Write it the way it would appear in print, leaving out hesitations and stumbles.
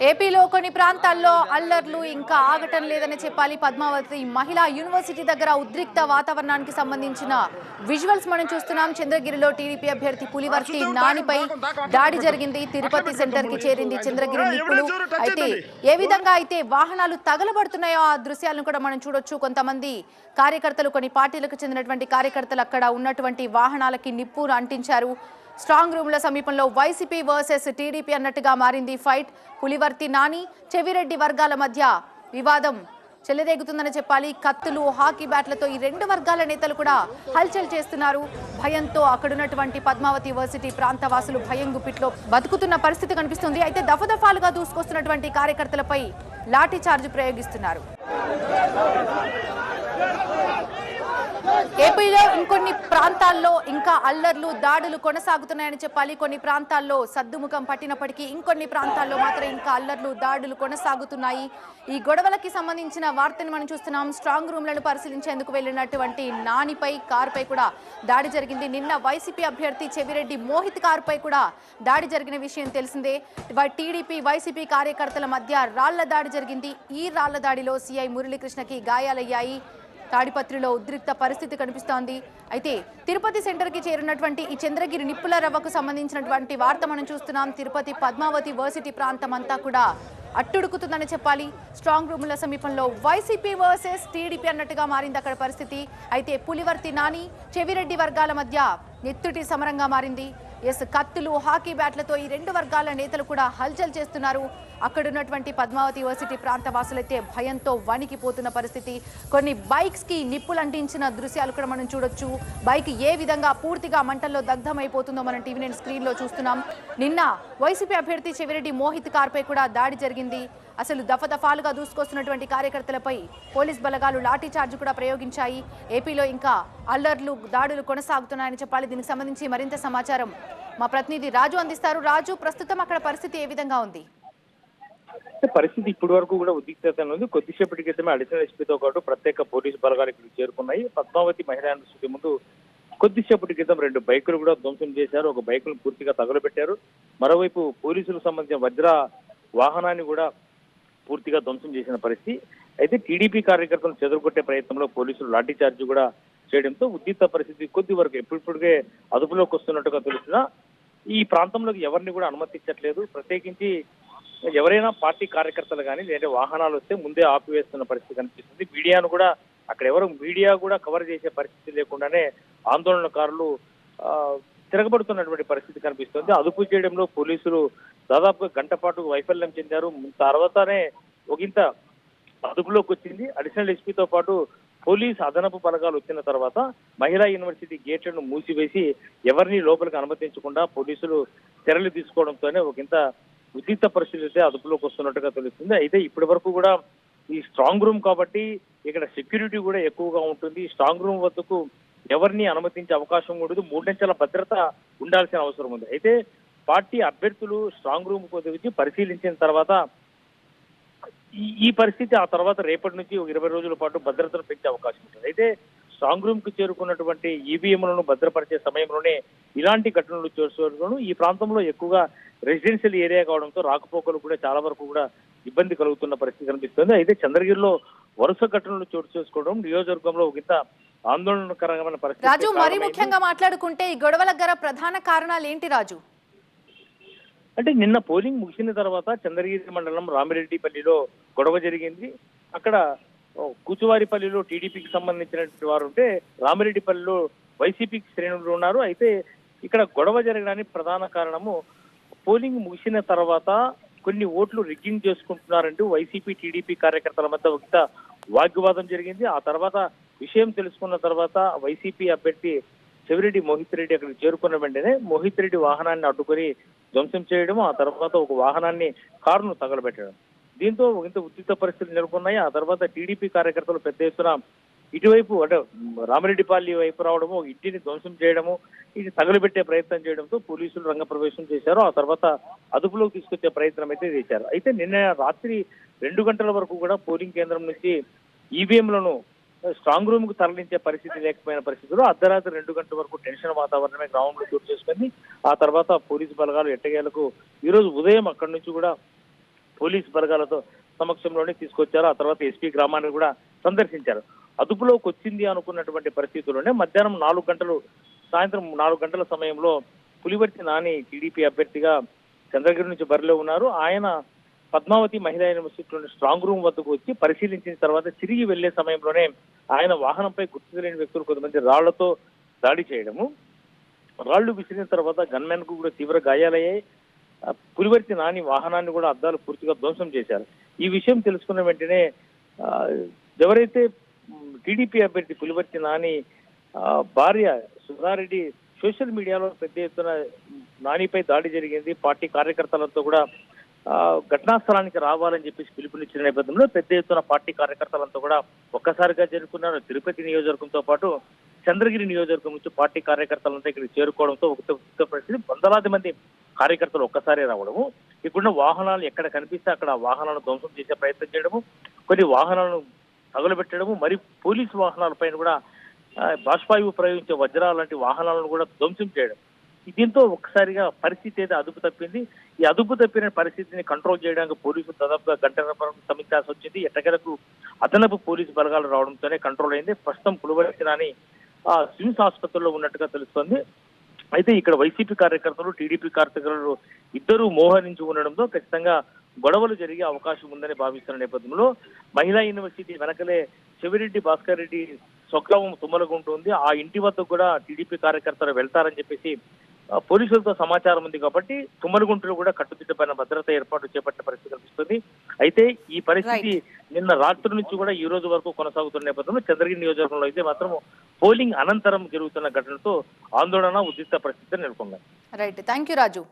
ఏపీలో కొన్ని ప్రాంతాల్లో అల్లర్లు ఇంకా ఆగటం లేదని చెప్పాలి. పద్మావతి మహిళా యూనివర్సిటీ దగ్గర ఉద్రిక్త వాతావరణానికి సంబంధించిన విజువల్స్ మనం చూస్తున్నాం. చంద్రగిరిలో టీడీపీ అభ్యర్థి పులివర్తి నానిపై దాడి జరిగింది. తిరుపతి సెంటర్ కి చేరింది చంద్రగిరి నిప్పులు. అయితే ఏ విధంగా అయితే వాహనాలు తగలబడుతున్నాయో ఆ దృశ్యాలను కూడా మనం చూడొచ్చు. కొంతమంది కార్యకర్తలు, కొన్ని పార్టీలకు చెందినటువంటి కార్యకర్తలు అక్కడ ఉన్నటువంటి వాహనాలకి నిప్పు అంటించారు. స్ట్రాంగ్ రూమ్ల సమీపంలో వైసీపీ వర్సెస్ టీడీపీ అన్నట్టుగా మారింది ఫైట్. పులివర్తి నాని, చెవిరెడ్డి వర్గాల మధ్య వివాదం చెలరేగుతుందని చెప్పాలి. కత్తులు, హాకీ బ్యాట్లతో ఈ రెండు వర్గాల నేతలు కూడా హల్చల్ చేస్తున్నారు. భయంతో అక్కడున్నటువంటి పద్మావతి వర్సిటీ ప్రాంతవాసులు భయం గుప్పిట్లో బతుకుతున్న పరిస్థితి కనిపిస్తుంది. అయితే దఫదఫాలుగా దూసుకొస్తున్నటువంటి కార్యకర్తలపై లాఠీ చార్జ్ ప్రయోగిస్తున్నారు. ఏపీలో ఇంకొన్ని ప్రాంతాల్లో ఇంకా అల్లర్లు, దాడులు కొనసాగుతున్నాయని చెప్పాలి. కొన్ని ప్రాంతాల్లో సద్దుముఖం పట్టినప్పటికీ ఇంకొన్ని ప్రాంతాల్లో మాత్రం ఇంకా అల్లర్లు, దాడులు కొనసాగుతున్నాయి. ఈ గొడవలకి సంబంధించిన వార్తను మనం చూస్తున్నాం. స్ట్రాంగ్ రూమ్లను పరిశీలించేందుకు వెళ్లినటువంటి నానిపై, కారుపై కూడా దాడి జరిగింది. నిన్న వైసీపీ అభ్యర్థి చెవిరెడ్డి మోహిత్ కారుపై కూడా దాడి జరిగిన విషయం తెలిసిందే. టీడీపీ, వైసీపీ కార్యకర్తల మధ్య రాళ్ల దాడి జరిగింది. ఈ రాళ్ల దాడిలో సీఐ మురళీకృష్ణకి గాయాలయ్యాయి. తాడిపత్రిలో ఉద్రిక్త పరిస్థితి కనిపిస్తోంది. అయితే తిరుపతి సెంటర్కి చేరినటువంటి ఈ చంద్రగిరి నిప్పుల రవ్వకు సంబంధించినటువంటి వార్త మనం చూస్తున్నాం. తిరుపతి పద్మావతి వర్సిటీ ప్రాంతం అంతా కూడా అట్టుడుకుతుందని చెప్పాలి. స్ట్రాంగ్ రూముల సమీపంలో వైసీపీ వర్సెస్ టీడీపీ అన్నట్టుగా మారింది అక్కడ పరిస్థితి. అయితే పులివర్తి నాని, చెవిరెడ్డి వర్గాల మధ్య నెత్తుటి సమరంగా మారింది. కత్తులు, హాకీ బ్యాట్లతో ఈ రెండు వర్గాల నేతలు కూడా హల్చల్ చేస్తున్నారు. అక్కడున్నటువంటి పద్మావతి వర్సిటీ ప్రాంత వాసులైతే భయంతో వణికిపోతున్న పరిస్థితి. కొన్ని బైక్స్ కి నిప్పులు అంటించిన దృశ్యాలు కూడా మనం చూడొచ్చు. బైక్ ఏ విధంగా పూర్తిగా మంటల్లో దగ్ధమైపోతుందో మనం టీవీ9 స్క్రీన్ లో చూస్తున్నాం. నిన్న వైసీపీ అభ్యర్థి చెవిరెడ్డి మోహిత్ కార్పై కూడా దాడి జరిగింది. అసలు దఫదఫాలుగా దూసుకొస్తున్నటువంటి కార్యకర్తలపై పోలీస్ బలగాలు లాఠీ చార్జ్ కూడా ప్రయోగించాయి. ఏపీలో ఇంకా అల్లర్లు, దాడులు కొనసాగుతున్నాయని చెప్పాలి. దీనికి సంబంధించి మరింత సమాచారం మా ప్రతినిధి రాజు అందిస్తారు. రాజు, ప్రస్తుతం అక్కడ పరిస్థితి ఏ విధంగా ఉంది? పరిస్థితి ఇప్పటి వరకు కూడా ఉద్రిక్తత ఉంది. కొద్దిసేపటి క్రితమే అడిషనల్ ఎస్పీతో పాటు ప్రత్యేక పోలీసు బలగాలు ఇక్కడికి చేరుకున్నాయి. పద్మావతి మహిళా యూనివర్సిటీ ముందు కొద్దిసేపటి క్రితం 2 బైకులు కూడా ధ్వంసం చేశారు. ఒక బైకును పూర్తిగా తగులబెట్టారు. మరోవైపు పోలీసులకు సంబంధించిన వజ్ర వాహనాన్ని కూడా పూర్తిగా ధ్వంసం చేసిన పరిస్థితి. అయితే టీడీపీ కార్యకర్తలను చెదరగొట్టే ప్రయత్నంలో పోలీసులు లాఠీ చార్జ్ కూడా చేయడంతో ఉద్రిక్త పరిస్థితి కొద్ది వరకు ఎప్పుడిప్పుడుగే అదుపులోకి వస్తున్నట్టుగా తెలుస్తున్నా ఈ ప్రాంతంలోకి ఎవరిని కూడా అనుమతించట్లేదు. ప్రత్యేకించి ఎవరైనా పార్టీ కార్యకర్తలు కానీ లేదా వాహనాలు వస్తే ముందే ఆపివేస్తున్న పరిస్థితి కనిపిస్తుంది. మీడియాను కూడా అక్కడ మీడియా కూడా కవర్ చేసే పరిస్థితి లేకుండానే ఆందోళనకారులు తిరగబడుతున్నటువంటి పరిస్థితి కనిపిస్తుంది. అదుపు చేయడంలో పోలీసులు దాదాపుగా గంట పాటు వైఫల్యం చెందారు. తర్వాతనే ఒకంత అదుపులోకి వచ్చింది. అడిషనల్ ఎస్పీతో పాటు పోలీస్ అదనపు బలగాలు వచ్చిన తర్వాత మహిళా యూనివర్సిటీ గేట్లను మూసివేసి ఎవరిని లోపలికి అనుమతించకుండా పోలీసులు చర్యలు తీసుకోవడంతోనే ఒకంత ఉద్రిక్త పరిస్థితి అయితే అదుపులోకి వస్తున్నట్టుగా తెలుస్తుంది. అయితే ఇప్పటి వరకు కూడా ఈ స్ట్రాంగ్ రూమ్ కాబట్టి ఇక్కడ సెక్యూరిటీ కూడా ఎక్కువగా ఉంటుంది. స్ట్రాంగ్ రూమ్ వద్దకు ఎవరిని అనుమతించే అవకాశం ఉండదు. 3 అంచెల భద్రత ఉండాల్సిన అవసరం ఉంది. అయితే పార్టీ అభ్యర్థులు స్ట్రాంగ్ రూమ్ వచ్చి పరిశీలించిన తర్వాత ఈ పరిస్థితి ఆ తర్వాత రేపటి నుంచి 20 రోజుల పాటు భద్రతను పెంచే అవకాశం ఉంటుంది. అయితే స్ట్రాంగ్ రూమ్ కు చేరుకున్నటువంటి ఈవీఎంలను భద్రపరిచే సమయంలోనే ఇలాంటి ఘటనలు చేరుకోవడం ఈ ప్రాంతంలో ఎక్కువగా రెసిడెన్షియల్ ఏరియా కావడంతో రాకపోకలు కూడా చాలా వరకు కూడా ఇబ్బంది కలుగుతున్న పరిస్థితి కనిపిస్తుంది. అయితే చంద్రగిరిలో వరుస ఘటనలు చోటు చేసుకోవడం నియోజకవర్గంలో ఒకంత ఆందోళనకరమైన పరిస్థితి. రాజు, మరీ ముఖ్యంగా మాట్లాడుకుంటే ఈ గొడవల గల ప్రధాన కారణాలు ఏంటి రాజు? అంటే నిన్న పోలింగ్ ముగిసిన తర్వాత చంద్రగిరి మండలం రామిరెడ్డిపల్లిలో గొడవ జరిగింది. అక్కడ కూచువారిపల్లిలో టీడీపీకి సంబంధించినటువంటి వారు ఉంటే రామిరెడ్డిపల్లిలో వైసీపీకి శ్రేణులు ఉన్నారు. అయితే ఇక్కడ గొడవ జరగడానికి ప్రధాన కారణము పోలింగ్ ముగిసిన తర్వాత కొన్ని ఓట్లు రిగ్గింగ్ చేసుకుంటున్నారంటూ వైసీపీ, టీడీపీ కార్యకర్తల మధ్య ఒక వాగ్వివాదం జరిగింది. ఆ తర్వాత విషయం తెలుసుకున్న తర్వాత వైసీపీ అభ్యర్థి చెవిరెడ్డి మోహిత్ రెడ్డి అక్కడికి చేరుకున్న వెంటనే మోహిత్ రెడ్డి వాహనాన్ని అడ్డుకొని ధ్వంసం చేయడం, ఆ తర్వాత ఒక వాహనాన్ని, కారును తగలబెట్టడం, దీంతో ఇంత ఉద్రిక్త పరిస్థితులు నెలకొన్నాయి. ఆ తర్వాత టీడీపీ కార్యకర్తలు పెద్ద ఎత్తున ఇటువైపు అంటే రామిరెడ్డిపల్లి వైపు రావడము, ఒక ఇంటిని ధ్వంసం చేయడము, ఇది తగలబెట్టే ప్రయత్నం చేయడంతో పోలీసులు రంగప్రవేశం చేశారు. ఆ తర్వాత అదుపులోకి తీసుకొచ్చే ప్రయత్నం అయితే చేశారు. అయితే నిన్న రాత్రి 2 గంటల వరకు కూడా పోలింగ్ కేంద్రం నుంచి ఈవీఎంలను స్ట్రాంగ్ రూమ్ కు తరలించే పరిస్థితి లేకపోయిన పరిస్థితుల్లో అర్ధరాత్రి 2 గంటల వరకు టెన్షన్ వాతావరణమే గ్రౌండ్ లో చోటు చేసుకుంది. ఆ తర్వాత పోలీసు బలగాలు ఎట్టగేలకు ఈ రోజు ఉదయం అక్కడి నుంచి కూడా పోలీస్ బలగాలతో సమక్షంలోనే తీసుకొచ్చారు. ఆ తర్వాత ఎస్పీ గ్రామాన్ని కూడా సందర్శించారు. అదుపులోకి వచ్చింది అనుకున్నటువంటి పరిస్థితుల్లోనే మధ్యాహ్నం 4 గంటలు, సాయంత్రం 4 గంటల సమయంలో పులివర్తి నాని టీడీపీ అభ్యర్థిగా చంద్రగిరి నుంచి బరిలో ఉన్నారు. ఆయన పద్మావతి మహిళా యూనివర్సిటీలోని స్ట్రాంగ్ రూమ్ వద్దకు వచ్చి పరిశీలించిన తర్వాత తిరిగి వెళ్లే సమయంలోనే ఆయన వాహనంపై గుర్తు తెలియని వ్యక్తులు కొంతమంది రాళ్లతో దాడి చేయడము, రాళ్లు విసిరిన తర్వాత గన్మెన్ కు కూడా తీవ్ర గాయాలయ్యాయి. పులివర్తి నాని వాహనాన్ని కూడా అద్దాలు పూర్తిగా ధ్వంసం చేశారు. ఈ విషయం తెలుసుకున్న వెంటనే ఎవరైతే టీడీపీ అభ్యర్థి పులివర్తి నాని భార్య సుధారెడ్డి సోషల్ మీడియాలో పెద్ద ఎత్తున నానిపై దాడి జరిగింది, పార్టీ కార్యకర్తలతో కూడా ఘటనా స్థలానికి రావాలని చెప్పేసి పిలుపునిచ్చిన నేపథ్యంలో పెద్ద ఎత్తున పార్టీ కార్యకర్తలంతా కూడా ఒక్కసారిగా చేరుకున్నారు. తిరుపతి నియోజకవర్గంతో పాటు చంద్రగిరి నియోజకవర్గం నుంచి పార్టీ కార్యకర్తలంతా ఇక్కడికి చేరుకోవడంతో ఒక పరిస్థితి, వందలాది మంది కార్యకర్తలు ఒక్కసారి రావడము, ఇక్కడున్న వాహనాలు ఎక్కడ కనిపిస్తే అక్కడ వాహనాలను ధ్వంసం చేసే ప్రయత్నం చేయడము, కొన్ని వాహనాలను తగులబెట్టడము, మరి పోలీసు వాహనాలపైన కూడా బాష్పాయువు ప్రయోగించే వజ్రాలు లాంటి వాహనాలను కూడా ధ్వంసం చేయడం. దీంతో ఒక్కసారిగా పరిస్థితి అయితే అదుపు తప్పింది. ఈ అదుపు తప్పిన పరిస్థితిని కంట్రోల్ చేయడానికి పోలీసులు దాదాపుగా గంటన్నర శ్రమించాల్సి వచ్చింది. ఎట్టకేలకు అదనపు పోలీసు బలగాలు రావడంతోనే కంట్రోల్ అయింది. ప్రస్తుతం పులివర్తి నాని స్విమ్స్ ఆసుపత్రిలో ఉన్నట్టుగా తెలుస్తోంది. అయితే ఇక్కడ వైసీపీ కార్యకర్తలు, టీడీపీ కార్యకర్తలు ఇద్దరూ మోహరించి ఉండడంతో ఖచ్చితంగా గొడవలు జరిగే అవకాశం ఉందని భావిస్తున్న నేపథ్యంలో మహిళా యూనివర్సిటీ వెనకలే చెవిరెడ్డి భాస్కర్ రెడ్డి స్వగ్రామం తుమ్మలగుంట ఉంది. ఆ ఇంటి వద్ద కూడా టీడీపీ కార్యకర్తలు వెళ్తారని చెప్పేసి పోలీసులతో సమాచారం ఉంది. కాబట్టి తుమ్మలగుంటలో కూడా కట్టుదిట్టమైన భద్రత ఏర్పాటు చేపట్టిన పరిస్థితి కనిపిస్తుంది. అయితే ఈ పరిస్థితి నిన్న రాత్రి నుంచి కూడా ఈ రోజు వరకు కొనసాగుతున్న నేపథ్యంలో చంద్రగిరి నియోజకవర్గంలో అయితే మాత్రం పోలింగ్ అనంతరం జరుగుతున్న ఘటనతో ఆందోళన, ఉద్రిక్త పరిస్థితి నెలకొంది. Right, thank you Raju.